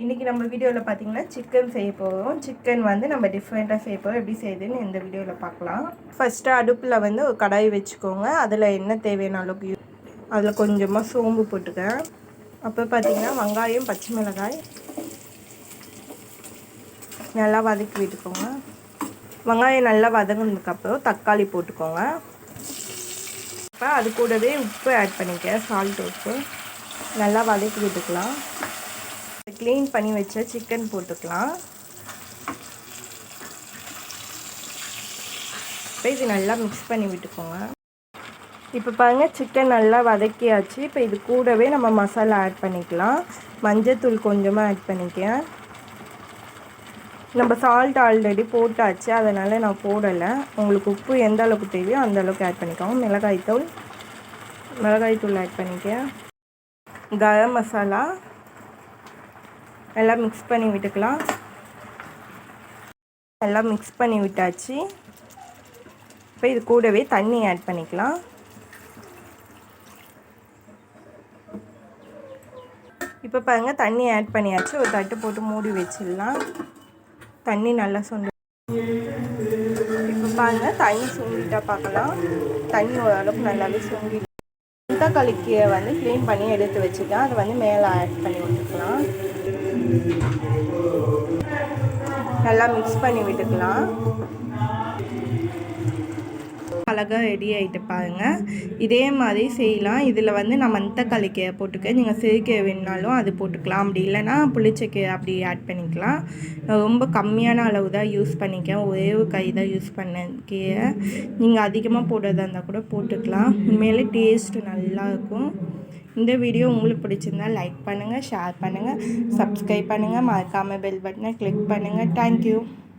இன்றைக்கி நம்ம வீடியோவில் பார்த்திங்கன்னா சிக்கன் செய்ய போகிறோம். சிக்கன் வந்து நம்ம டிஃப்ரெண்ட்டாக செய்ய போகிறோம். எப்படி செய்யுதுன்னு இந்த வீடியோவில் பார்க்கலாம். ஃபஸ்ட்டு அடுப்பில் வந்து ஒரு கடாய் வச்சுக்கோங்க. அதில் என்ன தேவையான அளவுக்கு அதில் கொஞ்சமாக சோம்பு போட்டுக்கேன். அப்புறம் பார்த்திங்கன்னா வெங்காயம், பச்சை மிளகாய் நல்லா வதக்கி விட்டுக்கோங்க. வெங்காயம் நல்லா வதங்கினதுக்கப்புறம் தக்காளி போட்டுக்கோங்க. இப்போ அது கூடவே உப்பு ஆட் பண்ணிக்க, சால்ட் உப்பு நல்லா வதக்கி விட்டுக்கலாம். க்ளீன் பண்ணி வச்ச சிக்கன் போட்டுக்கலாம். இப்போ இது நல்லா மிக்ஸ் பண்ணி விட்டுக்கோங்க. இப்போ பாருங்கள், சிக்கன் நல்லா வதக்கியாச்சு. இப்போ இது கூடவே நம்ம மசாலா ஆட் பண்ணிக்கலாம். மஞ்சத்தூள் கொஞ்சமாக ஆட் பண்ணிக்கேன். நம்ம சால்ட் ஆல்ரெடி போட்டாச்சு, அதனால் நான் போடலை. உங்களுக்கு உப்பு எந்த அளவுக்கு தேவையோ அந்த அளவுக்கு ஆட் பண்ணிக்கோங்க. மிளகாய்த்தூள் ஆட் பண்ணிக்கேன். கரம் மசாலா எல்லாம் மிக்ஸ் பண்ணி விட்டுக்கலாம். எல்லாம் மிக்ஸ் பண்ணி விட்டாச்சு. இப்போ இது கூடவே தண்ணி ஆட் பண்ணிக்கலாம். இப்போ பாருங்கள், தண்ணி ஆட் பண்ணியாச்சு. ஒரு தட்டு போட்டு மூடி வச்சிடலாம். தண்ணி நல்லா சுண்டி. இப்போ பாருங்கள், தண்ணி சுண்டிட்டா பார்க்கலாம். தண்ணி ஓரளவுக்கு நல்லாவே சுண்டி. தக்காளிக்கு வந்து க்ளீன் பண்ணி எடுத்து வச்சுட்டேன். அதை வந்து மேலே ஆட் பண்ணி விட்டுக்கலாம். நல்லா மிக்ஸ் பண்ணி விட்டுக்கலாம். அழகாக ரெடி ஆகிட்டு பாருங்கள். இதே மாதிரி செய்யலாம். இதில் வந்து நான் மணத்தக்காளிக்கீரை போட்டுக்கேன். நீங்கள் சிறுக்கீரை வேணுனாலும் அது போட்டுக்கலாம். அப்படி இல்லைன்னா புளிச்சக்கீரை அப்படி ஆட் பண்ணிக்கலாம். நான் ரொம்ப கம்மியான அளவு தான் யூஸ் பண்ணிக்கேன். ஒரே ஒரு கை தான் யூஸ் பண்ணேன் கீரை. நீங்கள் அதிகமாக போடுறதா இருந்தால் கூட போட்டுக்கலாம். உண்மையிலே டேஸ்ட்டு நல்லாயிருக்கும். இந்த வீடியோ உங்களுக்கு பிடிச்சிருந்தால் லைக் பண்ணுங்கள், ஷேர் பண்ணுங்கள், சப்ஸ்கிரைப் பண்ணுங்கள். மறக்காமல் பெல் பட்டனை கிளிக் பண்ணுங்கள். தேங்க்யூ.